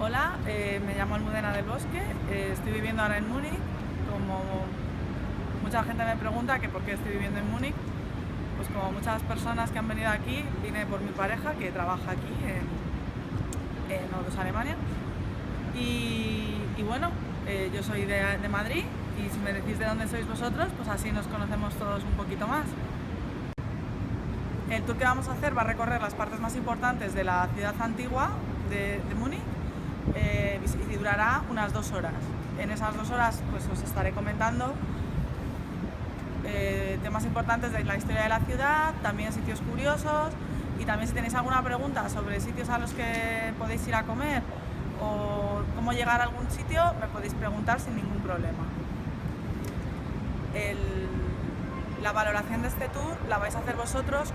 Hola, me llamo Almudena del Bosque, estoy viviendo ahora en Múnich. Como mucha gente me pregunta que por qué estoy viviendo en Múnich, pues como muchas personas que han venido aquí, vine por mi pareja que trabaja aquí en Odus, Alemania. Y bueno, yo soy de Madrid, y si me decís de dónde sois vosotros, pues así nos conocemos todos un poquito más. El tour que vamos a hacer va a recorrer las partes más importantes de la ciudad antigua de Múnich y durará unas 2 horas. En esas 2 horas pues os estaré comentando temas importantes de la historia de la ciudad, también sitios curiosos, y también si tenéis alguna pregunta sobre sitios a los que podéis ir a comer o cómo llegar a algún sitio, me podéis preguntar sin ningún problema. La valoración de este tour la vais a hacer vosotros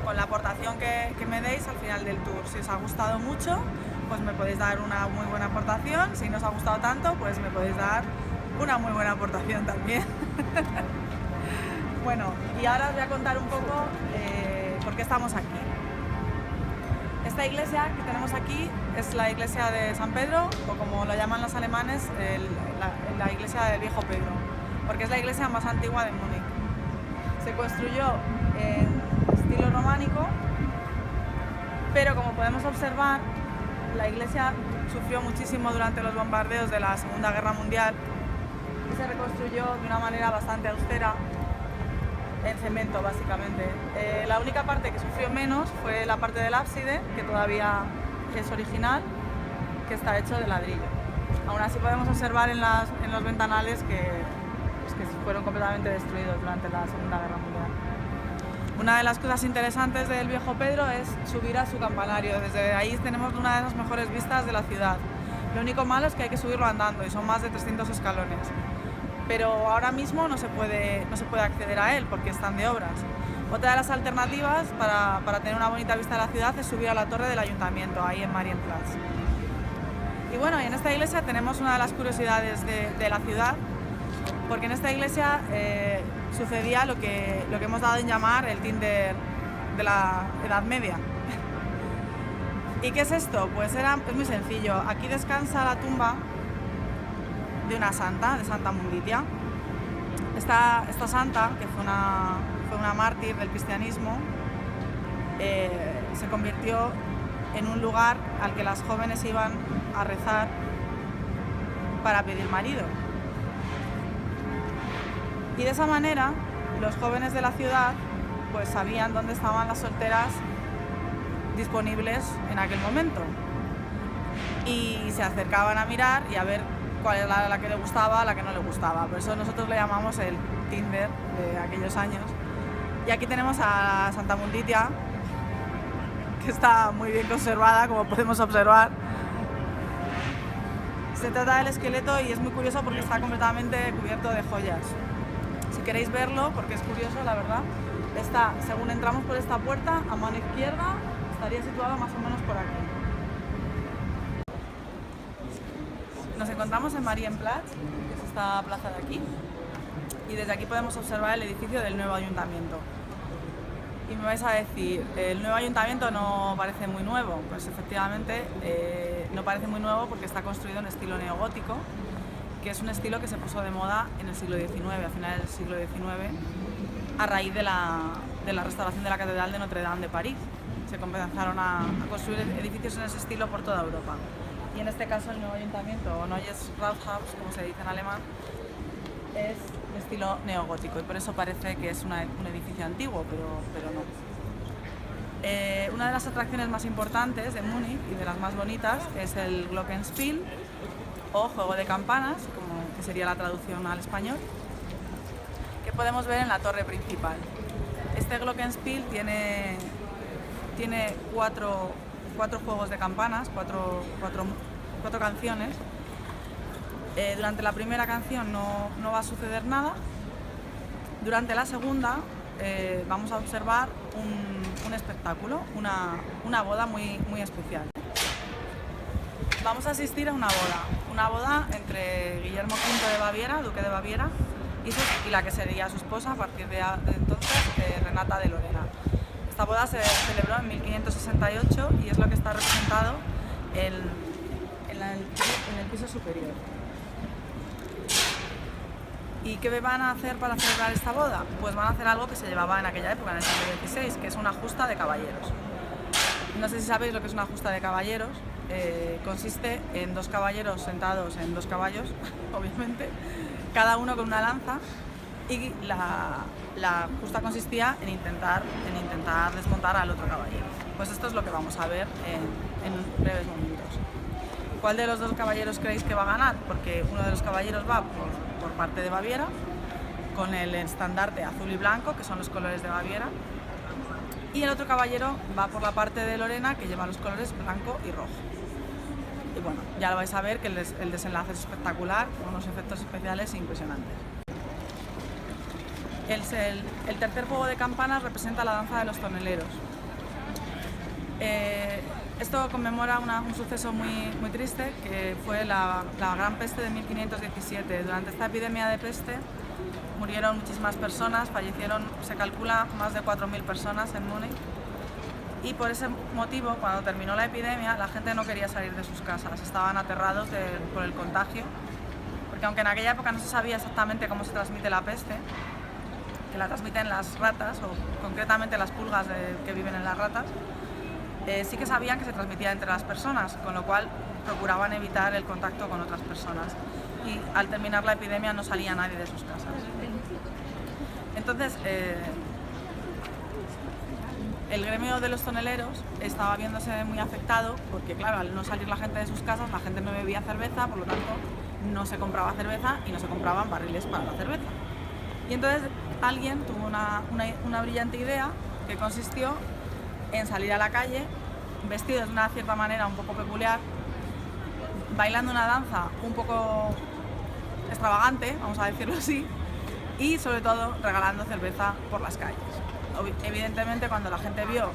con la aportación que me deis al final del tour. Si os ha gustado mucho, pues me podéis dar una muy buena aportación. Si no os ha gustado tanto, pues me podéis dar una muy buena aportación también. Bueno, y ahora os voy a contar un poco por qué estamos aquí. Esta iglesia que tenemos aquí es la iglesia de San Pedro, o como lo llaman los alemanes, la iglesia del Viejo Pedro, porque es la iglesia más antigua de Múnich. Se construyó en estilo románico, pero como podemos observar, la iglesia sufrió muchísimo durante los bombardeos de la Segunda Guerra Mundial y se reconstruyó de una manera bastante austera, en cemento básicamente. La única parte que sufrió menos fue la parte del ábside, que todavía es original, que está hecho de ladrillo. Aún así podemos observar en los ventanales que fueron completamente destruidos durante la Segunda Guerra Mundial. Una de las cosas interesantes del Viejo Pedro es subir a su campanario. Desde ahí tenemos una de las mejores vistas de la ciudad. Lo único malo es que hay que subirlo andando y son más de 300 escalones. Pero ahora mismo no se puede acceder a él porque están de obras. Otra de las alternativas para tener una bonita vista de la ciudad es subir a la torre del ayuntamiento, ahí en Marienplatz. Y bueno, en esta iglesia tenemos una de las curiosidades de la ciudad, porque en esta iglesia sucedía lo que hemos dado en llamar el Tinder de la Edad Media. ¿Y qué es esto? Pues es muy sencillo. Aquí descansa la tumba de una santa, de Santa Munditia. Esta santa, que fue una mártir del cristianismo, se convirtió en un lugar al que las jóvenes iban a rezar para pedir marido. Y de esa manera, los jóvenes de la ciudad pues sabían dónde estaban las solteras disponibles en aquel momento. Y se acercaban a mirar y a ver cuál era la que le gustaba, la que no le gustaba. Por eso nosotros le llamamos el Tinder de aquellos años. Y aquí tenemos a Santa Munditia, que está muy bien conservada, como podemos observar. Se trata del esqueleto y es muy curioso porque está completamente cubierto de joyas. Si queréis verlo, porque es curioso, la verdad, según entramos por esta puerta, a mano izquierda, estaría situado más o menos por aquí. Nos encontramos en Marienplatz, que es esta plaza de aquí, y desde aquí podemos observar el edificio del nuevo ayuntamiento. Y me vais a decir, ¿el nuevo ayuntamiento no parece muy nuevo? Pues efectivamente no parece muy nuevo porque está construido en estilo neogótico, que es un estilo que se puso de moda en el siglo XIX, a finales del siglo XIX, a raíz de la restauración de la Catedral de Notre Dame de París. Se comenzaron a construir edificios en ese estilo por toda Europa. Y en este caso el nuevo ayuntamiento, o Neues Rathaus, como se dice en alemán, es de estilo neogótico y por eso parece que es un edificio antiguo, pero no. Una de las atracciones más importantes de Múnich y de las más bonitas es el Glockenspiel, o juego de campanas, que sería la traducción al español, que podemos ver en la torre principal. Este Glockenspiel tiene 4 juegos de campanas, cuatro canciones. Durante la primera canción no va a suceder nada. Durante la segunda vamos a observar un espectáculo, una boda muy, muy especial. Vamos a asistir a una boda entre Guillermo V de Baviera, duque de Baviera, y la que sería su esposa a partir de entonces, Renata de Lorena. Esta boda se celebró en 1568 y es lo que está representado en el piso superior. ¿Y qué van a hacer para celebrar esta boda? Pues van a hacer algo que se llevaba en aquella época, en el siglo XVI, que es una justa de caballeros. No sé si sabéis lo que es una justa de caballeros. Consiste en dos caballeros sentados en dos caballos, obviamente, cada uno con una lanza, y la justa consistía en intentar desmontar al otro caballero. Pues esto es lo que vamos a ver en breves momentos. ¿Cuál de los dos caballeros creéis que va a ganar? Porque uno de los caballeros va por parte de Baviera, con el estandarte azul y blanco, que son los colores de Baviera, y el otro caballero va por la parte de Lorena, que lleva los colores blanco y rojo. Y bueno, ya lo vais a ver que el desenlace es espectacular, con unos efectos especiales impresionantes. El tercer juego de campanas representa la danza de los toneleros. Esto conmemora un suceso muy triste, que fue la Gran Peste de 1517. Durante esta epidemia de peste murieron muchísimas personas, fallecieron, se calcula, más de 4.000 personas en Múnich. Y por ese motivo, cuando terminó la epidemia, la gente no quería salir de sus casas, estaban aterrados por el contagio, porque aunque en aquella época no se sabía exactamente cómo se transmite la peste, que la transmiten las ratas, o concretamente las pulgas que viven en las ratas, sí que sabían que se transmitía entre las personas, con lo cual procuraban evitar el contacto con otras personas. Y al terminar la epidemia no salía nadie de sus casas. Entonces, el gremio de los toneleros estaba viéndose muy afectado porque, claro, al no salir la gente de sus casas, la gente no bebía cerveza, por lo tanto no se compraba cerveza y no se compraban barriles para la cerveza. Y entonces alguien tuvo una brillante idea que consistió en salir a la calle vestidos de una cierta manera un poco peculiar, bailando una danza un poco extravagante, vamos a decirlo así, y sobre todo regalando cerveza por las calles. Evidentemente, cuando la gente vio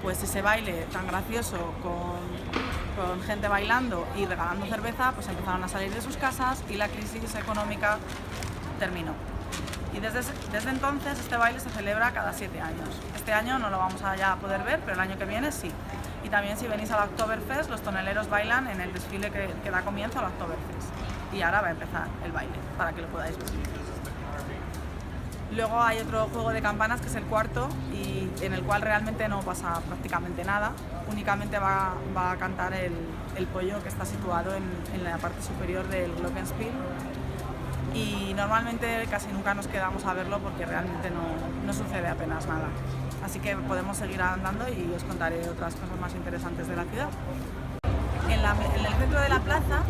pues ese baile tan gracioso con gente bailando y regalando cerveza, pues empezaron a salir de sus casas y la crisis económica terminó. Y desde entonces este baile se celebra cada 7 años. Este año no lo vamos a ya poder ver, pero el año que viene sí. Y también, si venís al Oktoberfest, los toneleros bailan en el desfile que da comienzo al Oktoberfest. Y ahora va a empezar el baile, para que lo podáis ver. Luego hay otro juego de campanas, que es el cuarto, y en el cual realmente no pasa prácticamente nada. Únicamente va a cantar el pollo, que está situado en la parte superior del glockenspiel. Y normalmente casi nunca nos quedamos a verlo porque realmente no sucede apenas nada. Así que podemos seguir andando y os contaré otras cosas más interesantes de la ciudad. En el centro de la plaza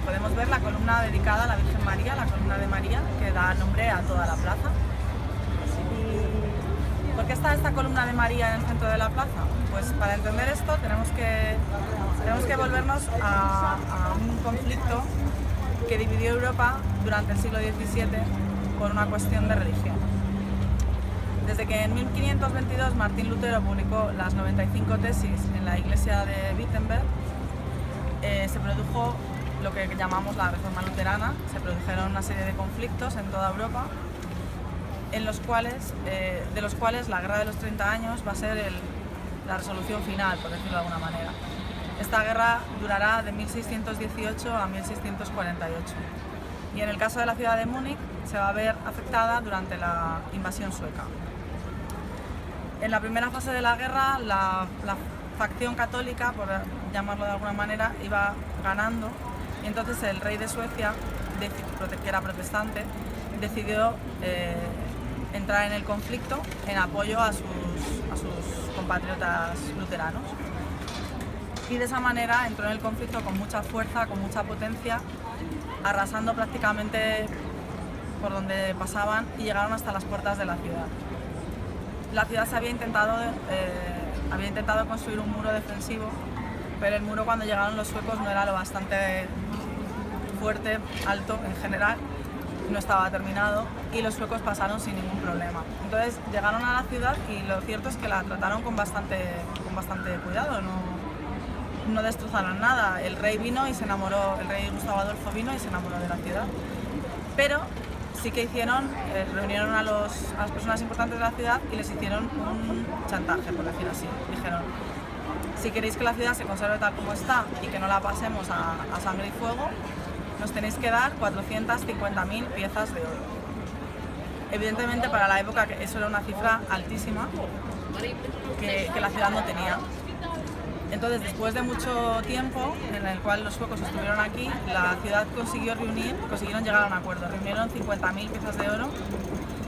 podemos ver la columna dedicada a la Virgen María, la columna de María, que da nombre a toda la plaza. ¿Y por qué está esta columna de María en el centro de la plaza? Pues para entender esto tenemos que volvernos a un conflicto que dividió Europa durante el siglo XVII por una cuestión de religión. Desde que en 1522 Martín Lutero publicó las 95 tesis en la iglesia de Wittenberg, se produjo lo que llamamos la Reforma Luterana. Se produjeron una serie de conflictos en toda Europa, de los cuales la Guerra de los 30 años va a ser la resolución final, por decirlo de alguna manera. Esta guerra durará de 1618 a 1648 y en el caso de la ciudad de Múnich se va a ver afectada durante la invasión sueca. En la primera fase de la guerra, la facción católica, por llamarlo de alguna manera, iba ganando, y entonces el rey de Suecia, que era protestante, decidió entrar en el conflicto en apoyo a sus compatriotas luteranos. Y de esa manera entró en el conflicto con mucha fuerza, con mucha potencia, arrasando prácticamente por donde pasaban y llegaron hasta las puertas de la ciudad. La ciudad se había intentado construir un muro defensivo, pero el muro, cuando llegaron los suecos, no era lo bastante fuerte, alto en general, no estaba terminado y los suecos pasaron sin ningún problema. Entonces llegaron a la ciudad y lo cierto es que la trataron con bastante cuidado, no destrozaron nada. El rey Gustavo Adolfo vino y se enamoró de la ciudad. Pero sí que reunieron a las personas importantes de la ciudad y les hicieron un chantaje, por decir así. Dijeron: Si queréis que la ciudad se conserve tal como está y que no la pasemos a sangre y fuego, nos tenéis que dar 450.000 piezas de oro. Evidentemente para la época eso era una cifra altísima que la ciudad no tenía. Entonces, después de mucho tiempo en el cual los suecos estuvieron aquí, la ciudad consiguieron llegar a un acuerdo. Reunieron 50.000 piezas de oro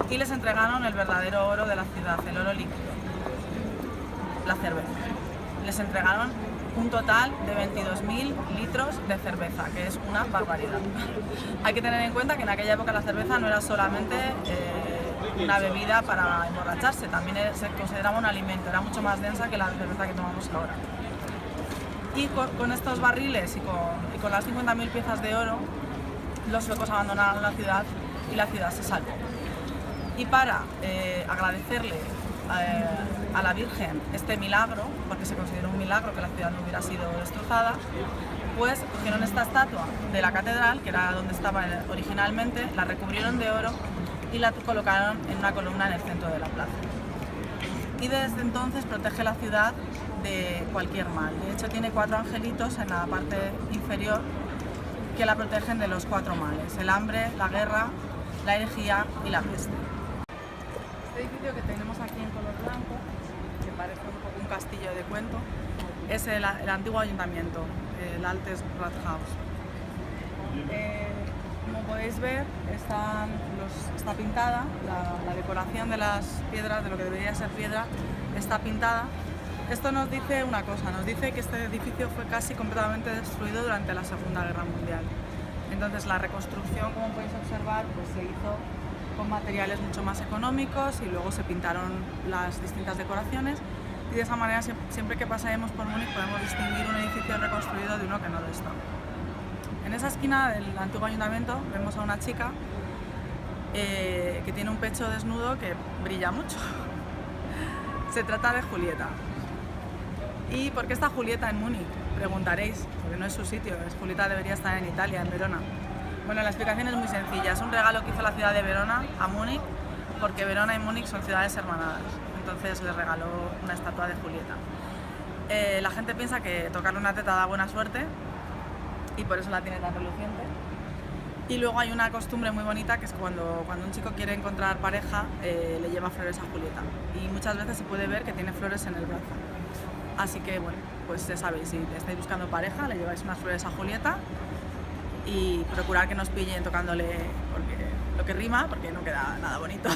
y les entregaron el verdadero oro de la ciudad, el oro líquido, la cerveza. Les entregaron un total de 22.000 litros de cerveza, que es una barbaridad. Hay que tener en cuenta que en aquella época la cerveza no era solamente una bebida para emborracharse, también se consideraba un alimento, era mucho más densa que la cerveza que tomamos ahora. Y con estos barriles y con las 50.000 piezas de oro, los suecos abandonaron la ciudad y la ciudad se salvó. Y para agradecerle a la Virgen este milagro, porque se consideró un milagro que la ciudad no hubiera sido destrozada, pues cogieron esta estatua de la catedral, que era donde estaba originalmente, la recubrieron de oro y la colocaron en una columna en el centro de la plaza. Y desde entonces protege la ciudad de cualquier mal. De hecho tiene 4 angelitos en la parte inferior que la protegen de los 4 males: el hambre, la guerra, la herejía y la peste. Este edificio que tenemos aquí en color blanco, que parece un poco un castillo de cuento, es el antiguo ayuntamiento, el Altes Rathaus. Como podéis ver, está pintada, la decoración de las piedras, de lo que debería ser piedra, está pintada. Esto nos dice una cosa, nos dice que este edificio fue casi completamente destruido durante la Segunda Guerra Mundial. Entonces la reconstrucción, como podéis observar, pues se hizo con materiales mucho más económicos y luego se pintaron las distintas decoraciones, y de esa manera siempre que pasemos por Múnich podemos distinguir un edificio reconstruido de uno que no lo está. En esa esquina del antiguo ayuntamiento vemos a una chica que tiene un pecho desnudo que brilla mucho. Se trata de Julieta. ¿Y por qué está Julieta en Múnich? Preguntaréis, porque no es su sitio, Julieta debería estar en Italia, en Verona. Bueno, la explicación es muy sencilla, es un regalo que hizo la ciudad de Verona a Múnich, porque Verona y Múnich son ciudades hermanadas, entonces le regaló una estatua de Julieta. La gente piensa que tocarle una teta da buena suerte y por eso la tiene tan reluciente. Y luego hay una costumbre muy bonita, que es cuando un chico quiere encontrar pareja, le lleva flores a Julieta, y muchas veces se puede ver que tiene flores en el brazo. Así que bueno, pues ya sabéis, si estáis buscando pareja, le lleváis unas flores a Julieta y procurar que no os pillen tocándole lo que rima, porque no queda nada bonito.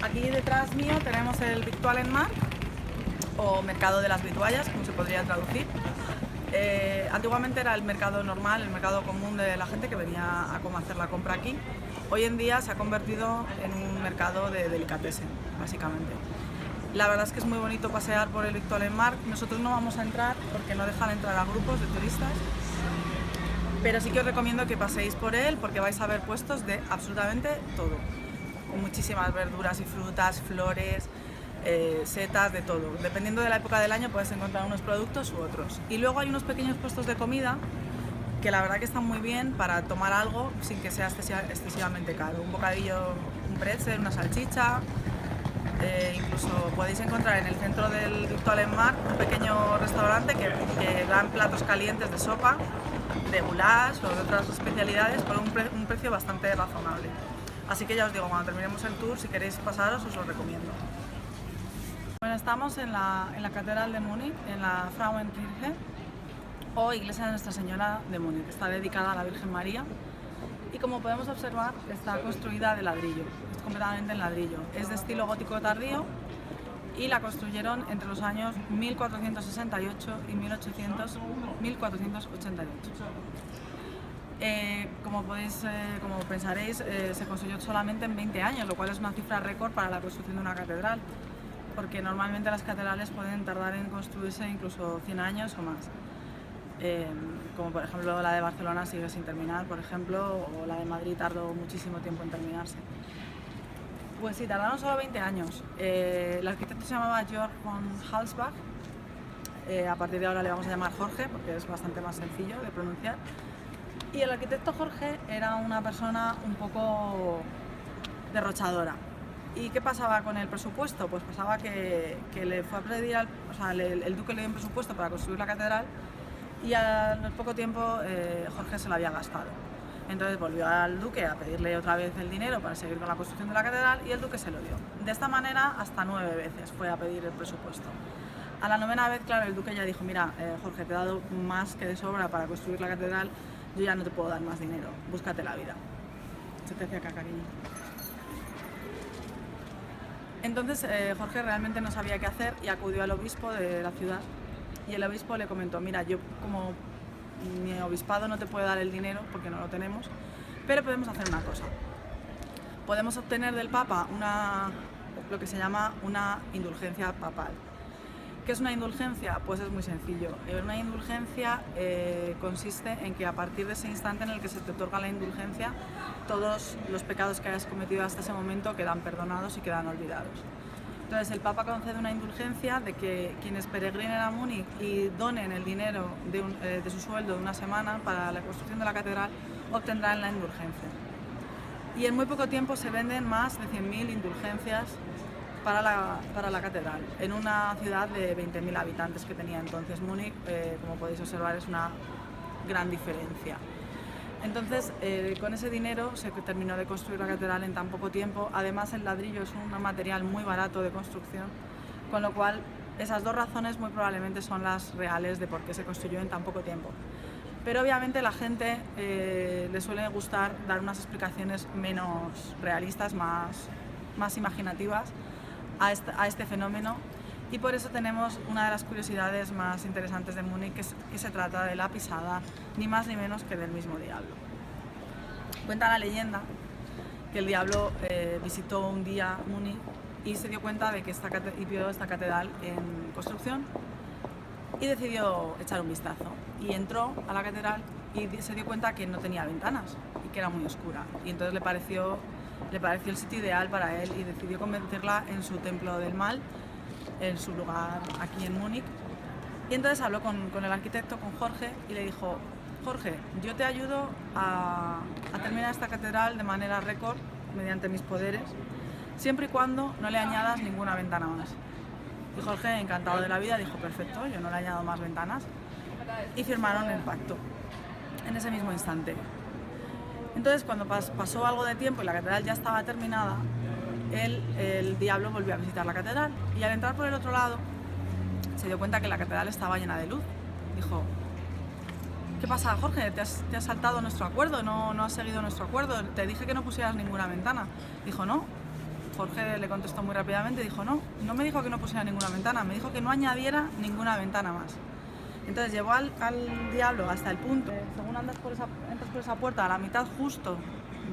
Aquí detrás mío tenemos el Victualenmarkt, o mercado de las vituallas, como se podría traducir. Antiguamente era el mercado normal, el mercado común de la gente que venía a hacer la compra aquí. Hoy en día se ha convertido en un mercado de delicatessen, básicamente. La verdad es que es muy bonito pasear por el Victualenmarkt. Nosotros no vamos a entrar porque no dejan entrar a grupos de turistas, pero sí que os recomiendo que paséis por él porque vais a ver puestos de absolutamente todo. Muchísimas verduras y frutas, flores, setas, de todo. Dependiendo de la época del año puedes encontrar unos productos u otros. Y luego hay unos pequeños puestos de comida que la verdad que están muy bien para tomar algo sin que sea excesivamente caro. Un bocadillo, un pretzel, una salchicha. Incluso podéis encontrar en el centro del Victualenmarkt un pequeño restaurante que dan platos calientes de sopa, de goulash o de otras especialidades por un precio bastante razonable. Así que ya os digo, cuando terminemos el tour, si queréis pasaros, os lo recomiendo. Bueno, estamos en la Catedral de Múnich, en la Frauenkirche, o Iglesia de Nuestra Señora de Múnich. Está dedicada a la Virgen María y, como podemos observar, está construida de ladrillo, es completamente en ladrillo. Es de estilo gótico tardío y la construyeron entre los años 1468 y 1488. Como pensaréis, se construyó solamente en 20 años, lo cual es una cifra récord para la construcción de una catedral, porque normalmente las catedrales pueden tardar en construirse incluso 100 años o más. Como por ejemplo la de Barcelona sigue sin terminar, por ejemplo, o la de Madrid tardó muchísimo tiempo en terminarse. Pues sí, tardaron solo 20 años. El arquitecto se llamaba Georg von Halsbach, a partir de ahora le vamos a llamar Jorge, porque es bastante más sencillo de pronunciar. Y el arquitecto Jorge era una persona un poco derrochadora ¿Y qué pasaba con el presupuesto? Pues pasaba que le fue a pedir, el duque le dio un presupuesto para construir la catedral y al poco tiempo Jorge se lo había gastado. Entonces volvió al duque a pedirle otra vez el dinero para seguir con la construcción de la catedral y el duque se lo dio. De esta manera hasta 9 veces fue a pedir el presupuesto. A la 9ª vez, claro, el duque ya dijo, mira, Jorge, te he dado más que de sobra para construir la catedral, yo ya no te puedo dar más dinero, búscate la vida. Se te hacía caca, cariño. Entonces Jorge realmente no sabía qué hacer y acudió al obispo de la ciudad y el obispo le comentó, mira, yo como mi obispado no te puede dar el dinero porque no lo tenemos, pero podemos hacer una cosa. Podemos obtener del Papa lo que se llama una indulgencia papal. ¿Qué es una indulgencia? Pues es muy sencillo. Una indulgencia consiste en que a partir de ese instante en el que se te otorga la indulgencia, todos los pecados que hayas cometido hasta ese momento quedan perdonados y quedan olvidados. Entonces el Papa concede una indulgencia de que quienes peregrinen a Múnich y donen el dinero de su sueldo de una semana para la construcción de la catedral obtendrán la indulgencia. Y en muy poco tiempo se venden más de 100.000 indulgencias para la catedral, en una ciudad de 20.000 habitantes que tenía entonces Múnich. Como podéis observar, es una gran diferencia. Entonces, con ese dinero se terminó de construir la catedral en tan poco tiempo. Además, el ladrillo es un material muy barato de construcción, con lo cual esas dos razones muy probablemente son las reales de por qué se construyó en tan poco tiempo. Pero obviamente a la gente le suele gustar dar unas explicaciones menos realistas, más imaginativas a este fenómeno, y por eso tenemos una de las curiosidades más interesantes de Múnich, que se trata de la pisada, ni más ni menos que del mismo diablo. Cuenta la leyenda que el diablo visitó un día Múnich y se dio cuenta de que vio esta catedral en construcción y decidió echar un vistazo. Y entró a la catedral y se dio cuenta que no tenía ventanas y que era muy oscura. Y entonces le pareció el sitio ideal para él y decidió convertirla en su templo del mal, en su lugar aquí en Múnich. Y entonces habló con el arquitecto, con Jorge, y le dijo, Jorge, yo te ayudo a terminar esta catedral de manera récord mediante mis poderes, siempre y cuando no le añadas ninguna ventana más. Y Jorge, encantado de la vida, dijo, perfecto, yo no le añado más ventanas. Y firmaron el pacto en ese mismo instante. Entonces, cuando pasó algo de tiempo y la catedral ya estaba terminada, el diablo volvió a visitar la catedral y al entrar por el otro lado se dio cuenta que la catedral estaba llena de luz. Dijo, ¿qué pasa, Jorge? ¿Te has saltado nuestro acuerdo? ¿No has seguido nuestro acuerdo? Te dije que no pusieras ninguna ventana. Dijo, no. Jorge le contestó muy rápidamente, dijo, no me dijo que no pusiera ninguna ventana, me dijo que no añadiera ninguna ventana más. Entonces llevó al diablo hasta el punto, según entras por esa puerta, a la mitad justo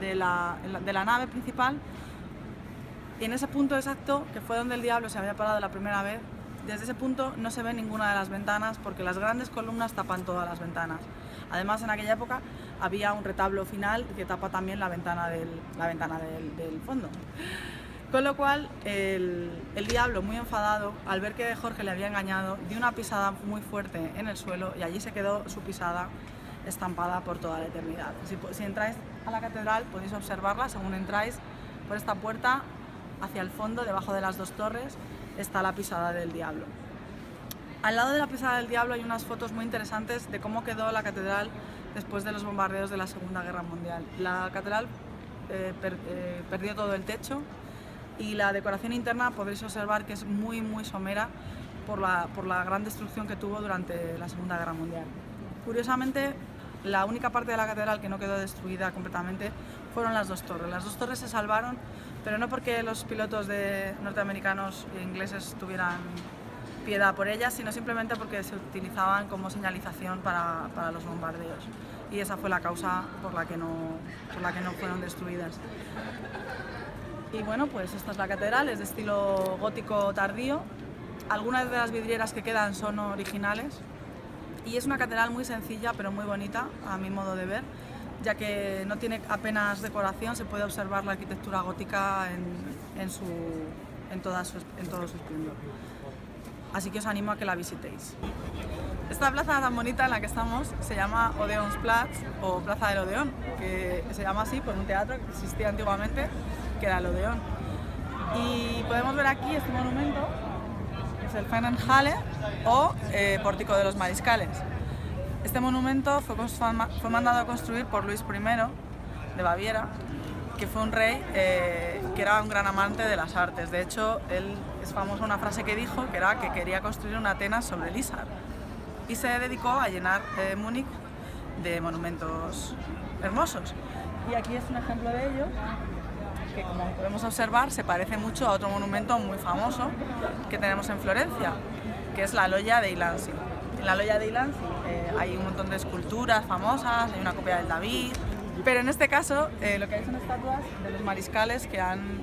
de la nave principal, y en ese punto exacto, que fue donde el diablo se había parado la primera vez, desde ese punto no se ve ninguna de las ventanas porque las grandes columnas tapan todas las ventanas. Además, en aquella época había un retablo final que tapa también la ventana del fondo. Con lo cual, el diablo, muy enfadado, al ver que Jorge le había engañado, dio una pisada muy fuerte en el suelo y allí se quedó su pisada estampada por toda la eternidad. Si entráis a la catedral podéis observarla, según entráis por esta puerta, hacia el fondo, debajo de las dos torres, está la pisada del diablo. Al lado de la pisada del diablo hay unas fotos muy interesantes de cómo quedó la catedral después de los bombardeos de la Segunda Guerra Mundial. La catedral perdió todo el techo, y la decoración interna podréis observar que es muy somera por la gran destrucción que tuvo durante la Segunda Guerra Mundial. Curiosamente, la única parte de la catedral que no quedó destruida completamente fueron las dos torres. Las dos torres se salvaron, pero no porque los pilotos norteamericanos e ingleses tuvieran piedad por ellas, sino simplemente porque se utilizaban como señalización para los bombardeos. Y esa fue la causa por la que no fueron destruidas. Y bueno, pues esta es la catedral, es de estilo gótico tardío. Algunas de las vidrieras que quedan son originales y es una catedral muy sencilla pero muy bonita a mi modo de ver, ya que no tiene apenas decoración, se puede observar la arquitectura gótica en todo su esplendor. Así que os animo a que la visitéis. Esta plaza tan bonita en la que estamos se llama Odeonsplatz o Plaza del Odeón, que se llama así por un teatro que existía antiguamente, que era el Odeón. Y podemos ver aquí este monumento, que es el Ferenhalle o Pórtico de los Mariscales. Este monumento fue mandado a construir por Luis I de Baviera, que fue un rey que era un gran amante de las artes. De hecho, él es famoso una frase que dijo, que era que quería construir una Atenas sobre el Isar. Y se dedicó a llenar Múnich de monumentos hermosos. Y aquí es un ejemplo de ello, que como podemos observar se parece mucho a otro monumento muy famoso que tenemos en Florencia, que es la Logia dei Lanzi. En la Logia dei Lanzi hay un montón de esculturas famosas, hay una copia del David, pero en este caso lo que hay son estatuas de los mariscales que han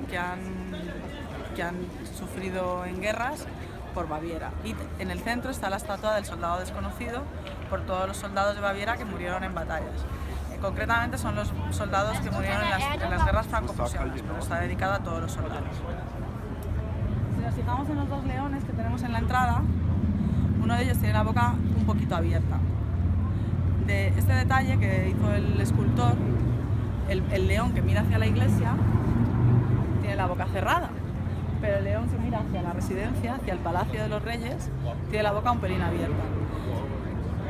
sufrido en guerras por Baviera. Y en el centro está la estatua del soldado desconocido por todos los soldados de Baviera que murieron en batallas. Concretamente son los soldados que murieron en las guerras franco-prusianas, pero está dedicada a todos los soldados. Si nos fijamos en los dos leones que tenemos en la entrada, uno de ellos tiene la boca un poquito abierta. De este detalle que hizo el escultor, el león que mira hacia la iglesia tiene la boca cerrada, pero el león que mira hacia la residencia, hacia el Palacio de los Reyes, tiene la boca un pelín abierta.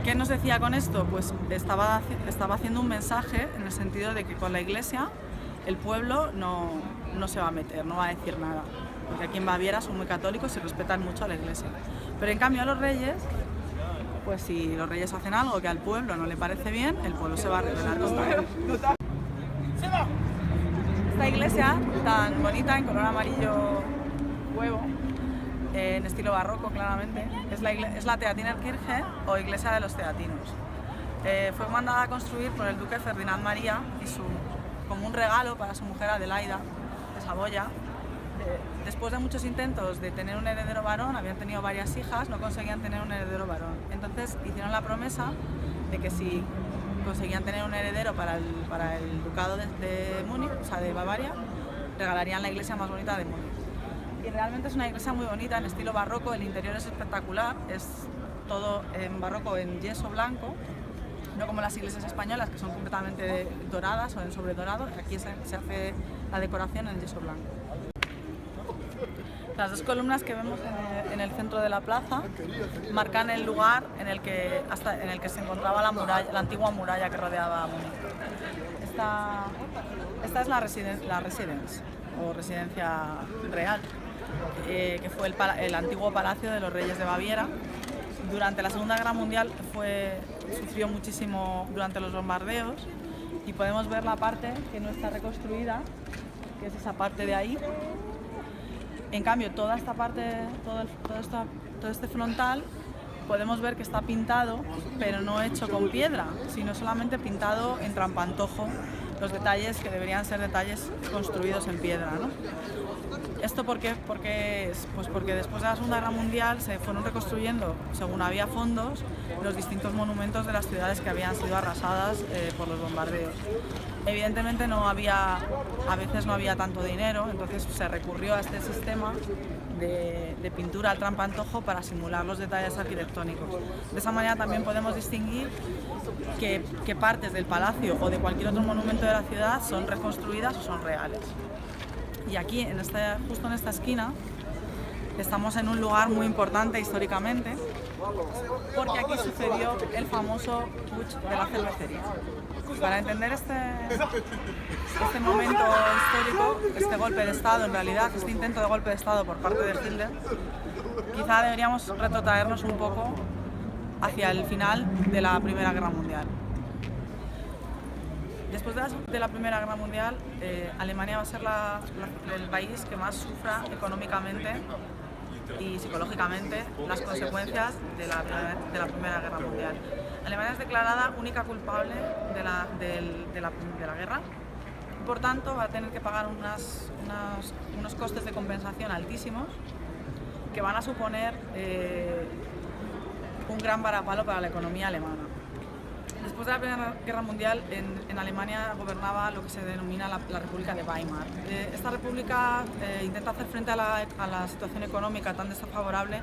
¿Qué nos decía con esto? Pues estaba haciendo un mensaje en el sentido de que con la iglesia el pueblo no se va a meter, no va a decir nada, porque aquí en Baviera son muy católicos y respetan mucho a la iglesia. Pero en cambio a los reyes, pues si los reyes hacen algo que al pueblo no le parece bien, el pueblo se va a rebelar contra él. Esta iglesia tan bonita en color amarillo huevo, en estilo barroco claramente, es la Theatinerkirche o iglesia de los teatinos. Fue mandada a construir por el duque Ferdinand María como un regalo para su mujer Adelaida de Saboya. Después de muchos intentos de tener un heredero varón, habían tenido varias hijas, no conseguían tener un heredero varón. Entonces hicieron la promesa de que si conseguían tener un heredero para el ducado de Múnich, o sea de Bavaria, regalarían la iglesia más bonita de Múnich. Y realmente es una iglesia muy bonita, en estilo barroco, el interior es espectacular, es todo en barroco en yeso blanco, no como las iglesias españolas que son completamente doradas o en sobredorado, aquí se hace la decoración en yeso blanco. Las dos columnas que vemos en el centro de la plaza marcan el lugar en el que se encontraba la antigua muralla que rodeaba a Múnich. Esta es la residence o residencia real, que fue el antiguo palacio de los reyes de Baviera. Durante la Segunda Guerra Mundial sufrió muchísimo durante los bombardeos y podemos ver la parte que no está reconstruida, que es esa parte de ahí. En cambio, toda esta parte, todo este frontal, podemos ver que está pintado, pero no hecho con piedra, sino solamente pintado en trampantojo, los detalles que deberían ser detalles construidos en piedra, ¿no? ¿Esto por qué? Pues porque después de la Segunda Guerra Mundial se fueron reconstruyendo, según había fondos, los distintos monumentos de las ciudades que habían sido arrasadas por los bombardeos. Evidentemente a veces no había tanto dinero, entonces se recurrió a este sistema de pintura al trampantojo para simular los detalles arquitectónicos. De esa manera también podemos distinguir qué partes del palacio o de cualquier otro monumento de la ciudad son reconstruidas o son reales. Y aquí, justo en esta esquina, estamos en un lugar muy importante históricamente, porque aquí sucedió el famoso putsch de la cervecería. Para entender este momento histórico, este golpe de Estado, en realidad, este intento de golpe de Estado por parte de Hitler, quizá deberíamos retrotraernos un poco hacia el final de la Primera Guerra Mundial. Después de la Primera Guerra Mundial, Alemania va a ser el país que más sufra económicamente y psicológicamente las consecuencias de la Primera Guerra Mundial. Alemania es declarada única culpable de la guerra y por tanto va a tener que pagar unos costes de compensación altísimos que van a suponer un gran varapalo para la economía alemana. Después de la Primera Guerra Mundial, en Alemania gobernaba lo que se denomina la República de Weimar. Esta república intenta hacer frente a la situación económica tan desfavorable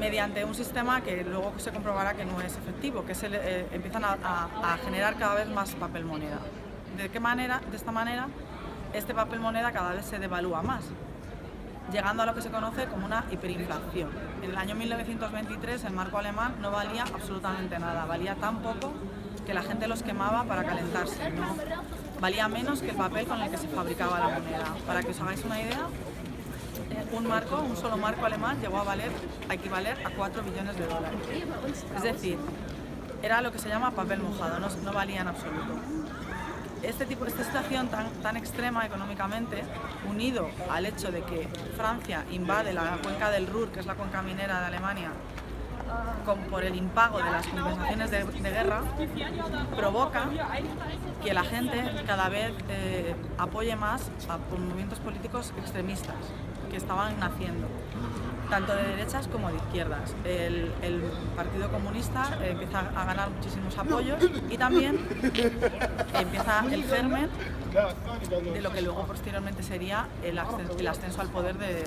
mediante un sistema que luego se comprobará que no es efectivo, que empiezan a generar cada vez más papel moneda. ¿De qué manera? De esta manera este papel moneda cada vez se devalúa más, llegando a lo que se conoce como una hiperinflación. En el año 1923 el marco alemán no valía absolutamente nada, valía tan poco que la gente los quemaba para calentarse, ¿no? Valía menos que el papel con el que se fabricaba la moneda. Para que os hagáis una idea, un solo marco alemán llegó a equivaler a 4 billones de dólares. Es decir, era lo que se llama papel mojado, no valía en absoluto. Esta situación tan extrema económicamente, unido al hecho de que Francia invade la cuenca del Ruhr, que es la cuenca minera de Alemania, por el impago de las compensaciones de guerra, provoca que la gente cada vez apoye más a movimientos políticos extremistas que estaban naciendo, tanto de derechas como de izquierdas. El Partido Comunista empieza a ganar muchísimos apoyos y también empieza el germen de lo que luego posteriormente sería el ascenso al poder de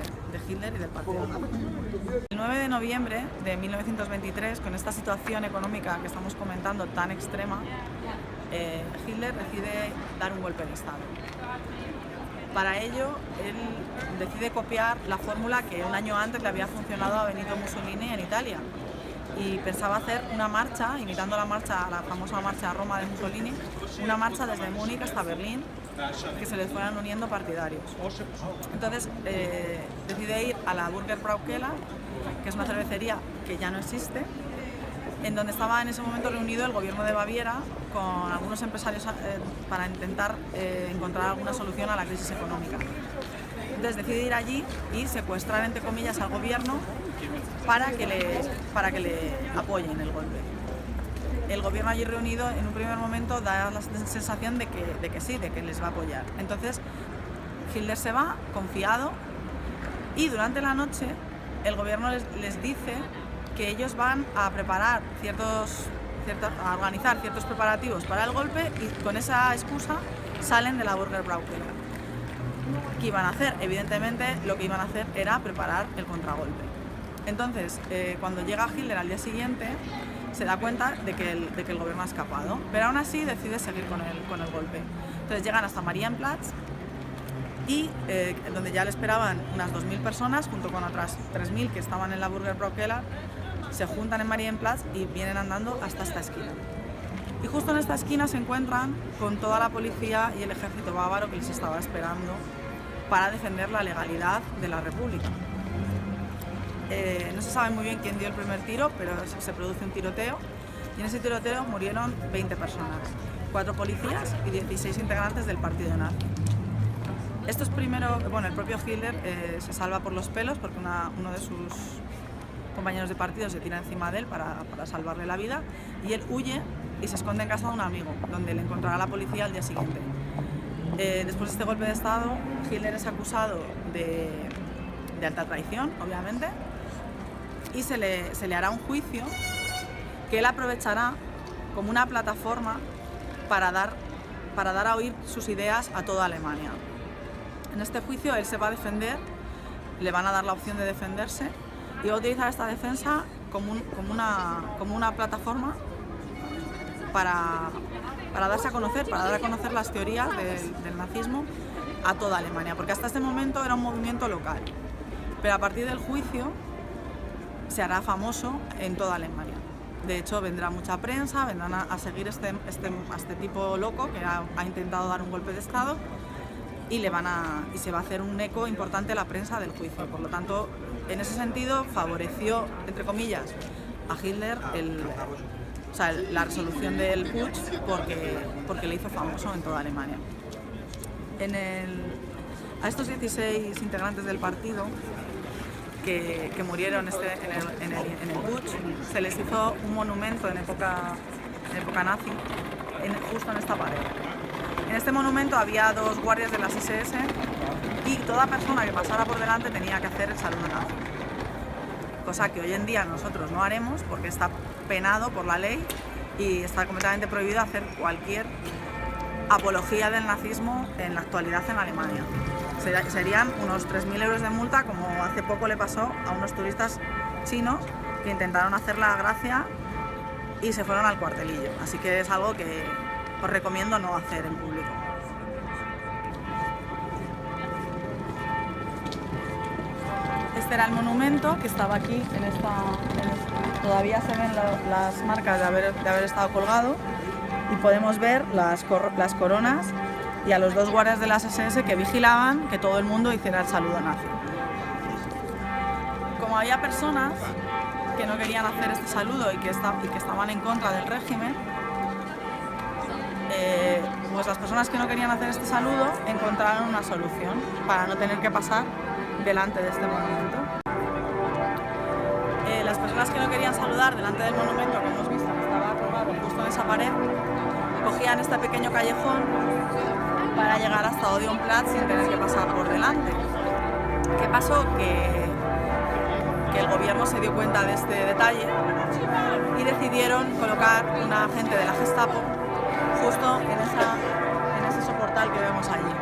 Hitler y del partido nazi. El 9 de noviembre de 1923, con esta situación económica que estamos comentando tan extrema, Hitler decide dar un golpe de Estado. Para ello, él decide copiar la fórmula que un año antes le había funcionado a Benito Mussolini en Italia, y pensaba hacer una marcha, imitando la famosa marcha a Roma de Mussolini, una marcha desde Múnich hasta Berlín, que se les fueran uniendo partidarios. Entonces decide ir a la Burger Brau Keller, que es una cervecería que ya no existe, en donde estaba en ese momento reunido el gobierno de Baviera con algunos empresarios para intentar encontrar alguna solución a la crisis económica. Entonces decide ir allí y secuestrar, entre comillas, al gobierno para que le apoyen el golpe. El gobierno allí reunido en un primer momento da la sensación de que sí, de que les va a apoyar. Entonces Hitler se va confiado y durante la noche el gobierno les dice que ellos van a preparar a organizar ciertos preparativos para el golpe, y con esa excusa salen de la Burger Brau Keller. ¿Qué iban a hacer? Evidentemente lo que iban a hacer era preparar el contragolpe. Entonces, cuando llega Hitler al día siguiente, se da cuenta de que el gobierno ha escapado, pero aún así decide seguir con el golpe. Entonces llegan hasta Marienplatz, y donde ya le esperaban unas 2.000 personas, junto con otras 3.000 que estaban en la Burger Brau Keller, se juntan en Marienplatz y vienen andando hasta esta esquina. Y justo en esta esquina se encuentran con toda la policía y el ejército bávaro que les estaba esperando para defender la legalidad de la República. No se sabe muy bien quién dio el primer tiro, pero se produce un tiroteo, y en ese tiroteo murieron 20 personas, 4 policías y 16 integrantes del partido nazi. Esto es primero, el propio Hitler se salva por los pelos porque uno de sus compañeros de partido se tira encima de él para salvarle la vida, y él huye y se esconde en casa de un amigo, donde le encontrará la policía al día siguiente. Después de este golpe de Estado, Hitler es acusado de alta traición, obviamente, y se le hará un juicio que él aprovechará como una plataforma para dar a oír sus ideas a toda Alemania. En este juicio él se va a defender, le van a dar la opción de defenderse, y va a utilizar esta defensa como una plataforma para darse a conocer, para dar a conocer las teorías del nazismo a toda Alemania, porque hasta este momento era un movimiento local, pero a partir del juicio se hará famoso en toda Alemania. De hecho, vendrá mucha prensa, vendrán a seguir a este tipo loco que ha intentado dar un golpe de Estado, y se va a hacer un eco importante a la prensa del juicio. Por lo tanto, en ese sentido favoreció, entre comillas, a Hitler la resolución del putsch, porque le hizo famoso en toda Alemania. A estos 16 integrantes del partido que murieron en el putsch se les hizo un monumento en época nazi justo en esta pared. En este monumento había 2 guardias de las SS, y toda persona que pasara por delante tenía que hacer el saludo nazi, cosa que hoy en día nosotros no haremos porque está penado por la ley y está completamente prohibido hacer cualquier apología del nazismo en la actualidad en Alemania. Serían unos 3.000 euros de multa, como hace poco le pasó a unos turistas chinos que intentaron hacer la gracia y se fueron al cuartelillo. Así que es algo que os recomiendo no hacer en público. Este era el monumento que estaba aquí, todavía se ven las marcas de haber estado colgado y podemos ver las coronas y a los dos guardias de las SS que vigilaban que todo el mundo hiciera el saludo nazi. Como había personas que no querían hacer este saludo y que estaban en contra del régimen, pues las personas que no querían hacer este saludo encontraron una solución para no tener que pasar delante de este monumento. Las personas que no querían saludar delante del monumento, que hemos visto que estaba colgado justo en esa pared, cogían este pequeño callejón para llegar hasta Odeonplatz sin tener que pasar por delante. ¿Qué pasó? Que el gobierno se dio cuenta de este detalle y decidieron colocar un agente de la Gestapo justo en ese soportal que vemos allí.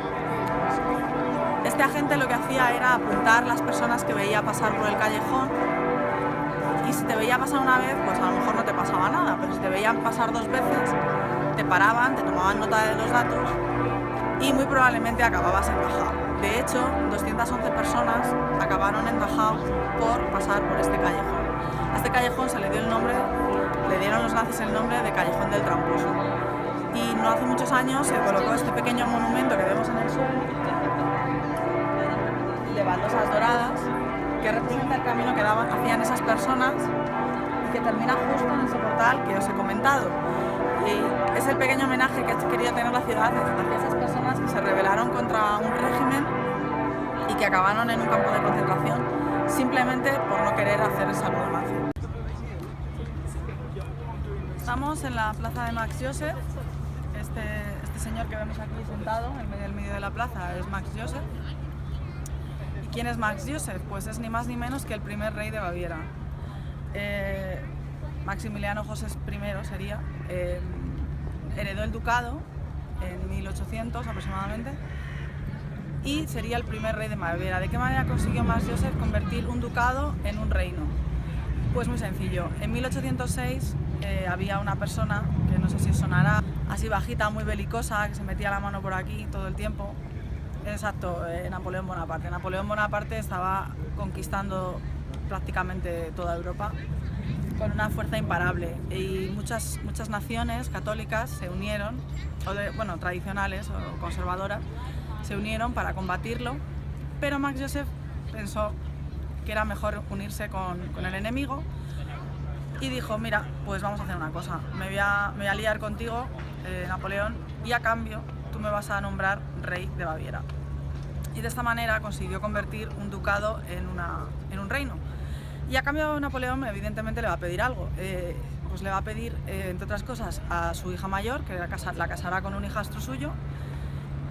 Este agente lo que hacía era apuntar las personas que veía pasar por el callejón, y si te veía pasar una vez, pues a lo mejor no te pasaba nada, pero si te veían pasar dos veces, te paraban, te tomaban nota de los datos y muy probablemente acababas en Dachau. De hecho, 211 personas acabaron en Dachau por pasar por este callejón. A este callejón se le dieron los nazis el nombre de Callejón del Tramposo. Y no hace muchos años se colocó este pequeño monumento que vemos en el suelo, de baldosas doradas, que representa el camino que hacían esas personas y que termina justo en ese portal que os he comentado. Y es el pequeño homenaje que quería tener la ciudad hacia esas personas que se rebelaron contra un régimen y que acabaron en un campo de concentración simplemente por no querer hacer el saludo nazi. Estamos en la plaza de Max Joseph. Este señor que vemos aquí sentado en el medio de la plaza es Max Joseph. ¿Y quién es Max Joseph? Pues es ni más ni menos que el primer rey de Baviera. Maximiliano José I sería, heredó el ducado en 1800 aproximadamente y sería el primer rey de Baviera. ¿De qué manera consiguió Max Joseph convertir un ducado en un reino? Pues muy sencillo. En 1806 había una persona, que no sé si os sonará, así bajita, muy belicosa, que se metía la mano por aquí todo el tiempo. Exacto, Napoleón Bonaparte. Napoleón Bonaparte estaba conquistando prácticamente toda Europa con una fuerza imparable y muchas naciones católicas se unieron, tradicionales o conservadoras, se unieron para combatirlo, pero Max Joseph pensó que era mejor unirse con el enemigo y dijo, mira, pues vamos a hacer una cosa, me voy a liar contigo, Napoleón, y a cambio tú me vas a nombrar rey de Baviera. Y de esta manera consiguió convertir un ducado en un reino. Y a cambio Napoleón evidentemente le va a pedir algo, pues le va a pedir, entre otras cosas, a su hija mayor, que la casará con un hijastro suyo,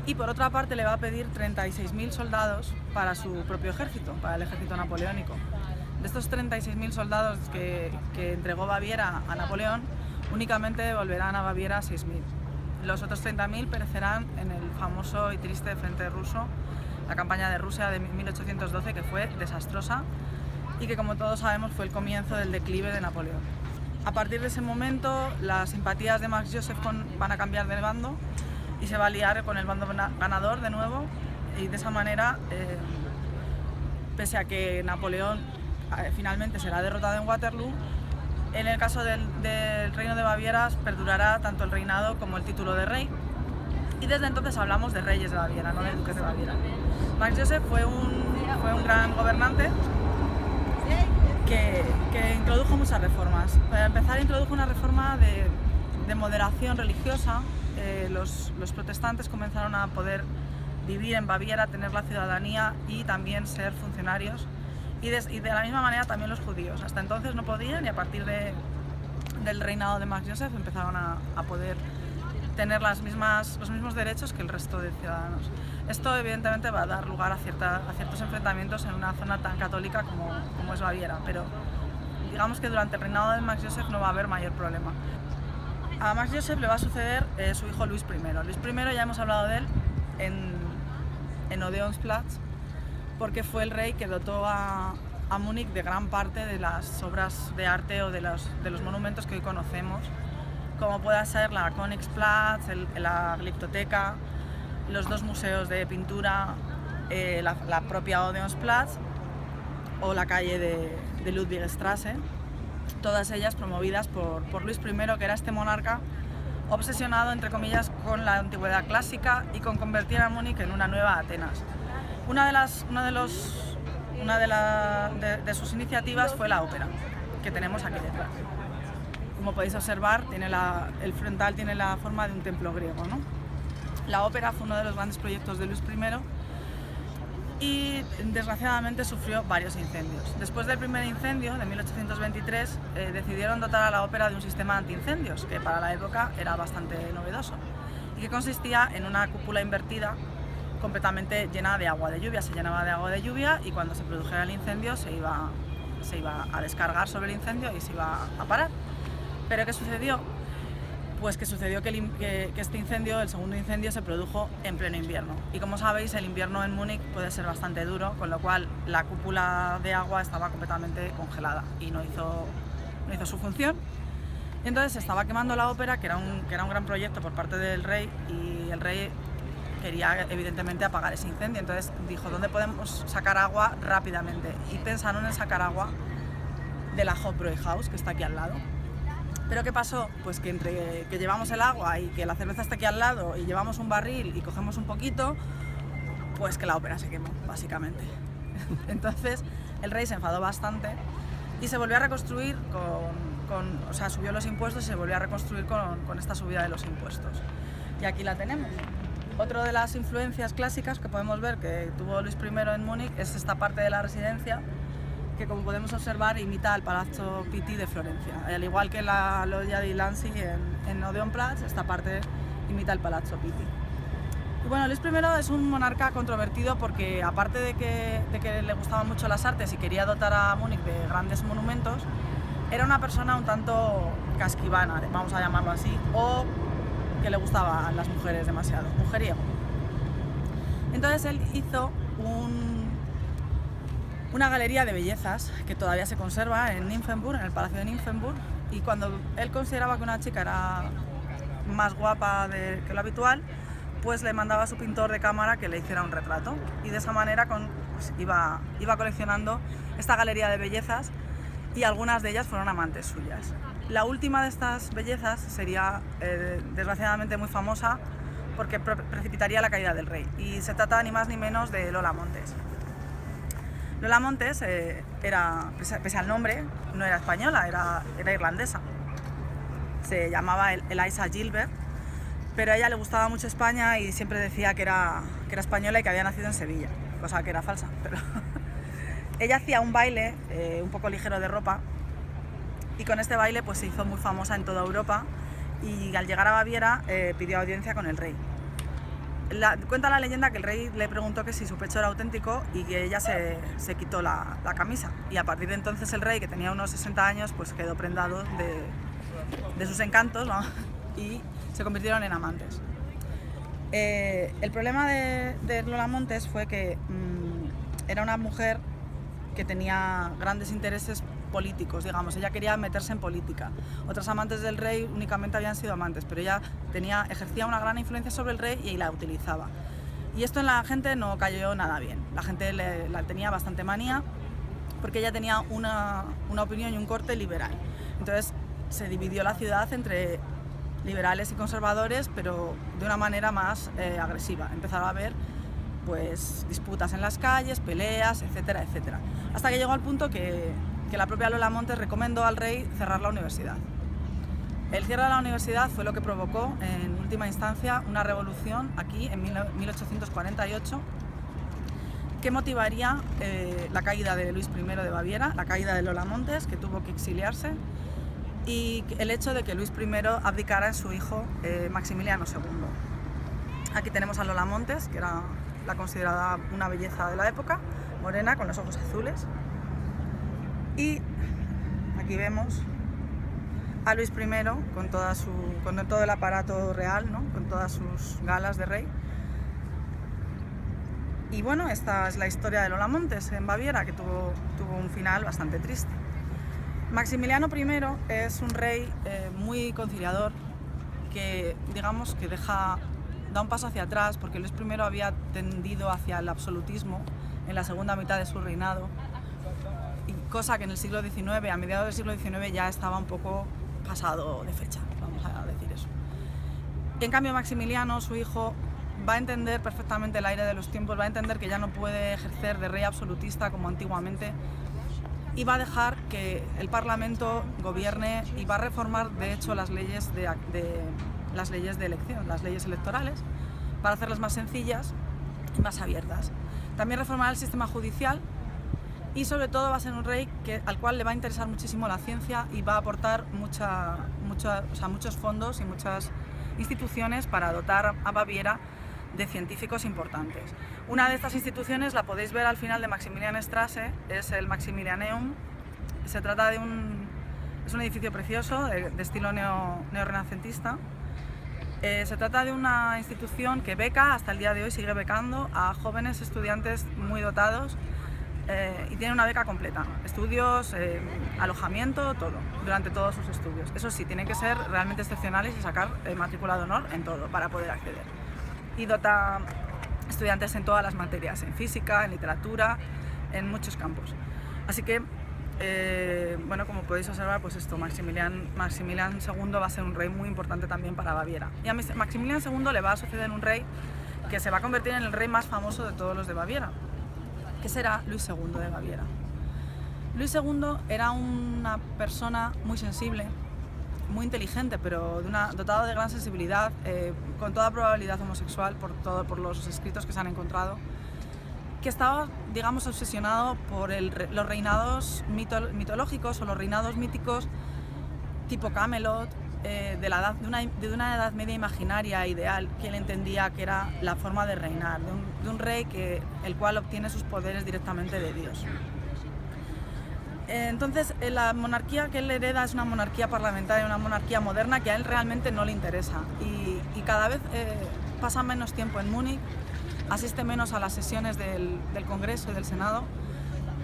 y por otra parte le va a pedir 36.000 soldados para su propio ejército, para el ejército napoleónico. De estos 36.000 soldados que entregó Baviera a Napoleón, únicamente volverán a Baviera 6.000. Los otros 30.000 perecerán en el famoso y triste frente ruso, la campaña de Rusia de 1812, que fue desastrosa y que, como todos sabemos, fue el comienzo del declive de Napoleón. A partir de ese momento, las simpatías de Max Joseph van a cambiar de bando y se va a liar con el bando ganador de nuevo, y de esa manera, pese a que Napoleón finalmente será derrotado en Waterloo, en el caso del reino de Baviera perdurará tanto el reinado como el título de rey, y desde entonces hablamos de reyes de Baviera, no de duques de Baviera. Max Joseph fue un gran gobernante que introdujo muchas reformas. Para empezar, introdujo una reforma de moderación religiosa. Los protestantes comenzaron a poder vivir en Baviera, tener la ciudadanía y también ser funcionarios. Y de la misma manera también los judíos. Hasta entonces no podían, y a partir del reinado de Max Joseph empezaron a poder tener los mismos derechos que el resto de ciudadanos. Esto evidentemente va a dar lugar a ciertos enfrentamientos en una zona tan católica como es Baviera, pero digamos que durante el reinado de Max Joseph no va a haber mayor problema. A Max Joseph le va a suceder su hijo Luis I. Luis I, ya hemos hablado de él en Odeonsplatz, porque fue el rey que dotó a Múnich de gran parte de las obras de arte o de los monumentos que hoy conocemos, como pueda ser la Königsplatz, la Glyptoteca, los dos museos de pintura, la propia Odeonsplatz o la calle de Ludwigstraße, todas ellas promovidas por Luis I, que era este monarca obsesionado, entre comillas, con la antigüedad clásica y con convertir a Múnich en una nueva Atenas. Una de sus iniciativas fue la ópera, que tenemos aquí detrás. Como podéis observar, el frontal tiene la forma de un templo griego, ¿no? La ópera fue uno de los grandes proyectos de Luis I y desgraciadamente sufrió varios incendios. Después del primer incendio, de 1823, decidieron dotar a la ópera de un sistema antiincendios, que para la época era bastante novedoso, y que consistía en una cúpula invertida completamente llena de agua de lluvia. Se llenaba de agua de lluvia y cuando se produjera el incendio se iba a descargar sobre el incendio y se iba a parar. ¿Pero qué sucedió? Pues que sucedió que este incendio, el segundo incendio, se produjo en pleno invierno. Y como sabéis, el invierno en Múnich puede ser bastante duro, con lo cual la cúpula de agua estaba completamente congelada y no hizo su función. Y entonces se estaba quemando la ópera, que era un gran proyecto por parte del rey, y el rey quería evidentemente apagar ese incendio. Entonces dijo, ¿dónde podemos sacar agua rápidamente? Y pensaron en sacar agua de la Hofbräuhaus, que está aquí al lado. ¿Pero qué pasó? Pues que entre que llevamos el agua y que la cerveza está aquí al lado y llevamos un barril y cogemos un poquito, pues que la ópera se quemó, básicamente. Entonces el rey se enfadó bastante y se volvió a reconstruir o sea, subió los impuestos y se volvió a reconstruir con esta subida de los impuestos. Y aquí la tenemos. Otra de las influencias clásicas que podemos ver que tuvo Luis I en Múnich es esta parte de la residencia, que como podemos observar imita al Palazzo Pitti de Florencia. Al igual que la Loggia dei Lanzi en Odeonplatz, esta parte imita el Palazzo Pitti. Y bueno, Luis I es un monarca controvertido porque aparte de que le gustaban mucho las artes y quería dotar a Múnich de grandes monumentos, era una persona un tanto casquivana, vamos a llamarlo así, o que le gustaban las mujeres demasiado, mujeriego. Entonces él hizo una galería de bellezas que todavía se conserva en Nymphenburg, en el Palacio de Nymphenburg, y cuando él consideraba que una chica era más guapa que lo habitual, pues le mandaba a su pintor de cámara que le hiciera un retrato, y de esa manera pues iba coleccionando esta galería de bellezas, y algunas de ellas fueron amantes suyas. La última de estas bellezas sería desgraciadamente muy famosa porque precipitaría la caída del rey, y se trata ni más ni menos de Lola Montes. Lola Montes pese al nombre, no era española, era irlandesa. Se llamaba Eliza Gilbert, pero a ella le gustaba mucho España y siempre decía que era española y que había nacido en Sevilla, cosa que era falsa. Pero ella hacía un baile un poco ligero de ropa, y con este baile pues se hizo muy famosa en toda Europa, y al llegar a Baviera pidió audiencia con el rey. Cuenta la leyenda que el rey le preguntó que si su pecho era auténtico y que ella se quitó la camisa, y a partir de entonces el rey, que tenía unos 60 años, pues quedó prendado de sus encantos, ¿no? Y se convirtieron en amantes. El problema de Lola Montes fue que era una mujer que tenía grandes intereses políticos, digamos. Ella quería meterse en política. Otras amantes del rey únicamente habían sido amantes, pero ella ejercía una gran influencia sobre el rey y la utilizaba. Y esto en la gente no cayó nada bien. La gente la tenía bastante manía porque ella tenía una opinión y un corte liberal. Entonces se dividió la ciudad entre liberales y conservadores, pero de una manera más agresiva. Empezaron a haber pues disputas en las calles, peleas, etcétera, etcétera. Hasta que llegó al punto que la propia Lola Montes recomendó al rey cerrar la universidad. El cierre de la universidad fue lo que provocó en última instancia una revolución aquí en 1848 que motivaría la caída de Luis I de Baviera, la caída de Lola Montes, que tuvo que exiliarse, y el hecho de que Luis I abdicara en su hijo Maximiliano II. Aquí tenemos a Lola Montes, que era la considerada una belleza de la época, morena, con los ojos azules. Y aquí vemos a Luis I con todo el aparato real, ¿no? Con todas sus galas de rey. Y bueno, esta es la historia de Lola Montes en Baviera, que tuvo un final bastante triste. Maximiliano I es un rey muy conciliador, que digamos que da un paso hacia atrás, porque Luis I había tendido hacia el absolutismo en la segunda mitad de su reinado, cosa que en el siglo XIX, a mediados del siglo XIX, ya estaba un poco pasado de fecha, vamos a decir eso. En cambio, Maximiliano, su hijo, va a entender perfectamente el aire de los tiempos, va a entender que ya no puede ejercer de rey absolutista como antiguamente, y va a dejar que el Parlamento gobierne y va a reformar, de hecho, las leyes de elección, las leyes electorales, para hacerlas más sencillas y más abiertas. También reformará el sistema judicial y, sobre todo, va a ser un rey al cual le va a interesar muchísimo la ciencia y va a aportar muchos fondos y muchas instituciones para dotar a Baviera de científicos importantes. Una de estas instituciones la podéis ver al final de Maximilianstraße, es el Maximilianeum. Se trata de un edificio precioso de estilo neorrenacentista. Se trata de una institución que beca, hasta el día de hoy sigue becando a jóvenes estudiantes muy dotados y tiene una beca completa, estudios, alojamiento, todo, durante todos sus estudios. Eso sí, tienen que ser realmente excepcionales y sacar matrícula de honor en todo para poder acceder. Y dota estudiantes en todas las materias, en física, en literatura, en muchos campos. Así que, bueno, como podéis observar, pues esto, Maximilian II va a ser un rey muy importante también para Baviera. Y a Maximilian II le va a suceder un rey que se va a convertir en el rey más famoso de todos los de Baviera, que será Luis II de Baviera. Luis II era una persona muy sensible, muy inteligente, pero dotado de gran sensibilidad, con toda probabilidad homosexual por los escritos que se han encontrado, que estaba, digamos, obsesionado por los reinados mitológicos o los reinados míticos tipo Camelot, de una edad media imaginaria ideal, que él entendía que era la forma de reinar, de un rey el cual obtiene sus poderes directamente de Dios. Entonces, la monarquía que él hereda es una monarquía parlamentaria, una monarquía moderna que a él realmente no le interesa, y cada vez pasa menos tiempo en Múnich, asiste menos a las sesiones del Congreso y del Senado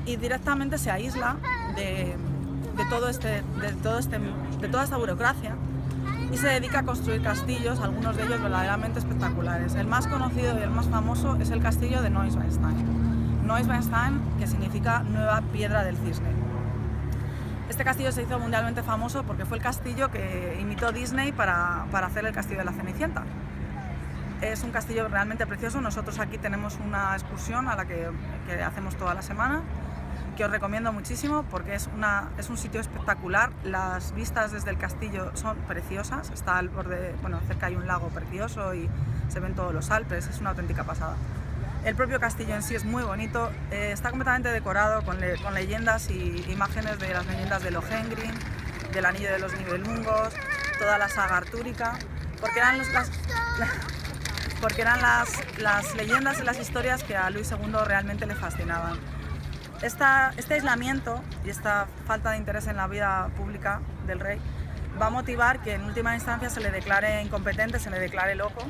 y directamente se aísla de toda esta burocracia y se dedica a construir castillos, algunos de ellos verdaderamente espectaculares. El más conocido y el más famoso es el castillo de Neuschwanstein. Neuschwanstein, que significa Nueva Piedra del Cisne. Este castillo se hizo mundialmente famoso porque fue el castillo que imitó Disney para hacer el castillo de la Cenicienta. Es un castillo realmente precioso. Nosotros aquí tenemos una excursión a la que hacemos toda la semana, que os recomiendo muchísimo porque es un sitio espectacular. Las vistas desde el castillo son preciosas. Está al borde, cerca hay un lago precioso y se ven todos los Alpes. Es una auténtica pasada. El propio castillo en sí es muy bonito, está completamente decorado con leyendas y imágenes de las leyendas de Lohengrin, del Anillo de los Nibelungos, toda la saga artúrica, porque eran las leyendas y las historias que a Luis II realmente le fascinaban. Este aislamiento y esta falta de interés en la vida pública del rey va a motivar que en última instancia se le declare incompetente, se le declare loco,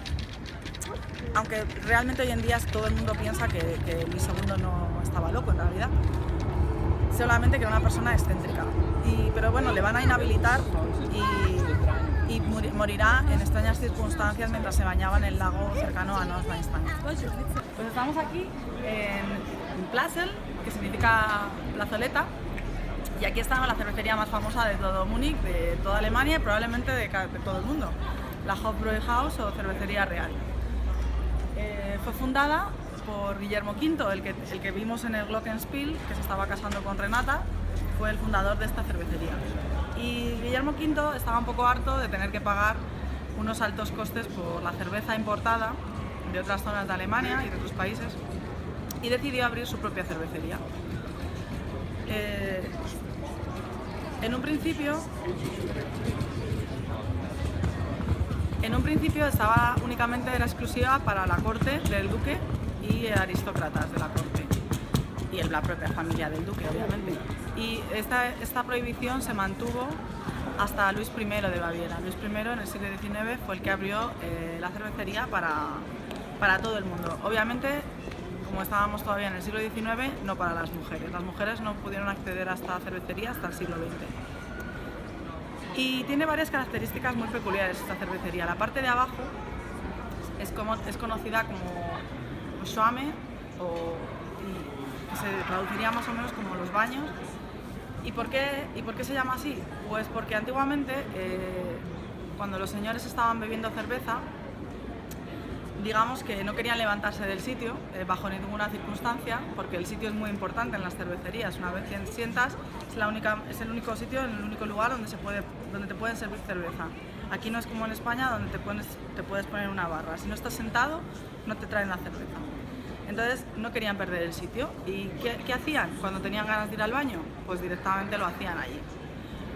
aunque realmente hoy en día todo el mundo piensa que Luis II no estaba loco en realidad, solamente que era una persona excéntrica. Pero bueno, le van a inhabilitar y morirá en extrañas circunstancias mientras se bañaba en el lago cercano a Neuschwanstein. Pues estamos aquí en Plassel, que significa plazoleta, y aquí está la cervecería más famosa de todo Múnich, de toda Alemania y probablemente de todo el mundo, la Hofbräuhaus o Cervecería Real. Fue fundada por Guillermo V, el que vimos en el Glockenspiel, que se estaba casando con Renata, fue el fundador de esta cervecería. Y Guillermo V estaba un poco harto de tener que pagar unos altos costes por la cerveza importada de otras zonas de Alemania y de otros países, y decidió abrir su propia cervecería. En un principio era exclusiva para la corte del duque y aristócratas de la corte y la propia familia del duque, obviamente. Y esta prohibición se mantuvo hasta Luis I de Baviera. Luis I en el siglo XIX fue el que abrió la cervecería para todo el mundo. Obviamente, como estábamos todavía en el siglo XIX, no para las mujeres. Las mujeres no pudieron acceder a esta cervecería hasta el siglo XX. Y tiene varias características muy peculiares esta cervecería. La parte de abajo es conocida como Schwame, que se traduciría más o menos como los baños, ¿Y por qué se llama así? Pues porque antiguamente, cuando los señores estaban bebiendo cerveza, digamos que no querían levantarse del sitio bajo ninguna circunstancia, porque el sitio es muy importante en las cervecerías. Una vez que sientas, es el único sitio, el único lugar donde te pueden servir cerveza. Aquí no es como en España, donde te puedes poner una barra. Si no estás sentado, no te traen la cerveza. Entonces no querían perder el sitio. ¿Y qué hacían cuando tenían ganas de ir al baño? Pues directamente lo hacían allí.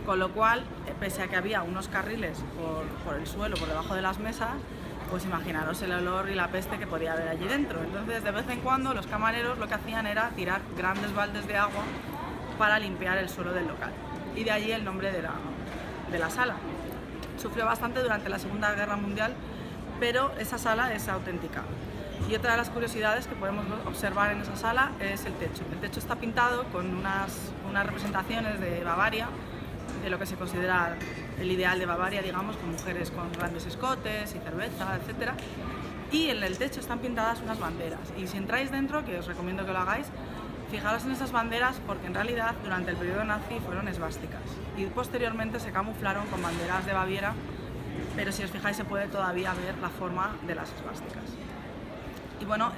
Con lo cual, pese a que había unos carriles por el suelo, por debajo de las mesas, pues imaginaros el olor y la peste que podía haber allí dentro. Entonces, de vez en cuando, los camareros lo que hacían era tirar grandes baldes de agua para limpiar el suelo del local. Y de allí el nombre de la sala. Sufrió bastante durante la Segunda Guerra Mundial, pero esa sala es auténtica. Y otra de las curiosidades que podemos observar en esa sala es el techo. El techo está pintado con unas representaciones de Bavaria, de lo que se considera el ideal de Bavaria, digamos, con mujeres con grandes escotes y cerveza, etc. Y en el techo están pintadas unas banderas. Y si entráis dentro, que os recomiendo que lo hagáis, fijaros en esas banderas porque en realidad durante el periodo nazi fueron esvásticas y posteriormente se camuflaron con banderas de Baviera, pero si os fijáis se puede todavía ver la forma de las esvásticas. Y bueno,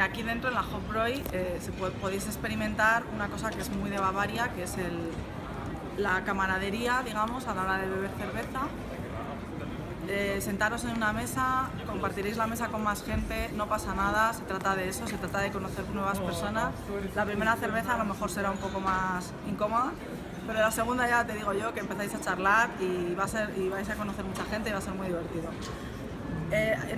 aquí dentro en la Hofbräu podéis experimentar una cosa que es muy de Bavaria, que es la camaradería, digamos, a la hora de beber cerveza. Sentaros en una mesa, compartiréis la mesa con más gente, no pasa nada, se trata de eso, se trata de conocer nuevas personas. La primera cerveza a lo mejor será un poco más incómoda, pero la segunda ya te digo yo que empezáis a charlar y vais a conocer mucha gente y va a ser muy divertido.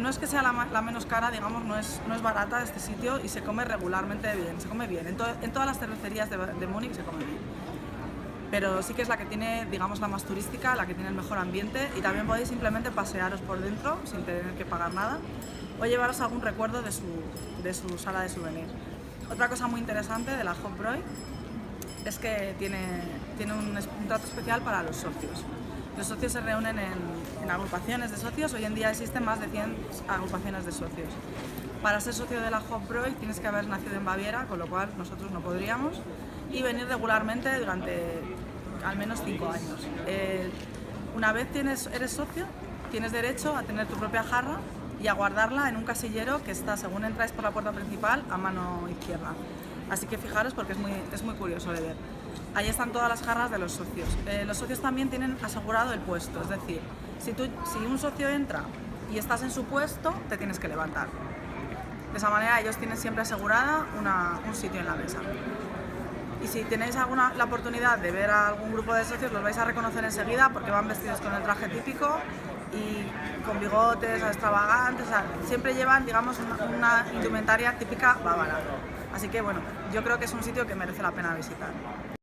No es que sea la menos cara, digamos, no es barata este sitio y se come regularmente bien, se come bien. En todas las cervecerías de Múnich se come bien. Pero sí que es la que tiene, digamos, la más turística, la que tiene el mejor ambiente y también podéis simplemente pasearos por dentro sin tener que pagar nada o llevaros algún recuerdo de su sala de souvenir. Otra cosa muy interesante de la Hofbräu es que tiene un trato especial para los socios. Los socios se reúnen en agrupaciones de socios, hoy en día existen más de 100 agrupaciones de socios. Para ser socio de la Hofbräu tienes que haber nacido en Baviera, con lo cual nosotros no podríamos, y venir regularmente durante al menos 5 años. Una vez eres socio, tienes derecho a tener tu propia jarra y a guardarla en un casillero que está, según entráis por la puerta principal, a mano izquierda. Así que fijaros porque es muy curioso de ver. Ahí están todas las jarras de los socios. Los socios también tienen asegurado el puesto, es decir, si un socio entra y estás en su puesto, te tienes que levantar. De esa manera ellos tienen siempre asegurada un sitio en la mesa. Y si tenéis la oportunidad de ver a algún grupo de socios, los vais a reconocer enseguida porque van vestidos con el traje típico y con bigotes extravagantes, o sea, siempre llevan, digamos, una indumentaria típica bávara. Así que bueno, yo creo que es un sitio que merece la pena visitar.